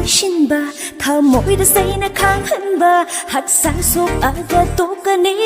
신바 다 모이다 세이나 강한바 학산 속 아가 똑가니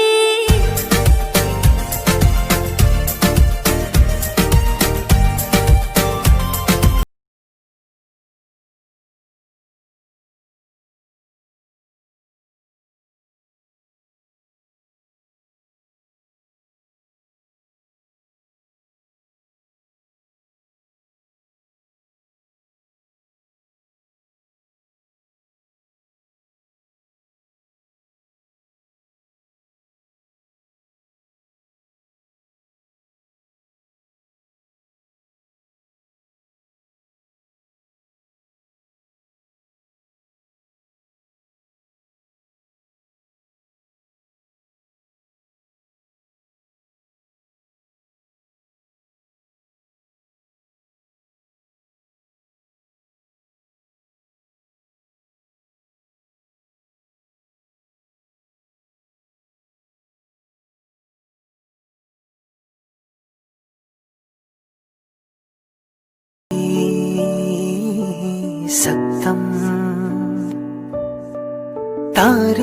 सकतम तारी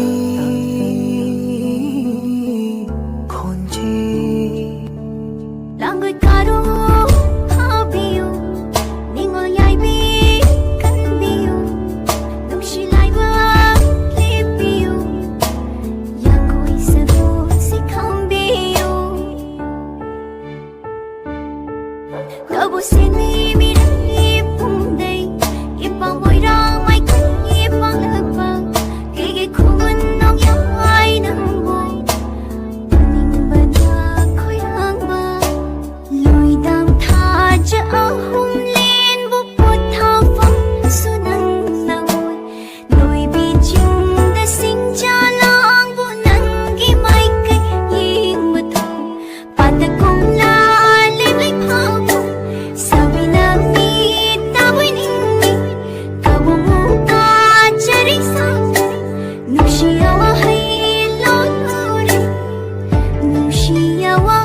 खोंजे 랑을 가로 하비요 닝어 야이비 간비요 녹시 라이브 리비요 야고 있어도 시康비요 너보세 미미를 이쁜데 이뻐 보이라 마이 큰 이뻐 흑방 그게 꿈은 너야 아이는 뭐 닝바다 고향바 lùi đam tha cho hung lên bút bút thao phong su nắng nổi lùi bị chung đã sinh cha lang vụ nắng ghi mai cây yên mưa thâu bà ta cùng la lên lấy phao bông sao bị nam mi ta với ninh mi cả bộ mũ ta chari sao nụ shiawa hay lo nuri nụ shiawa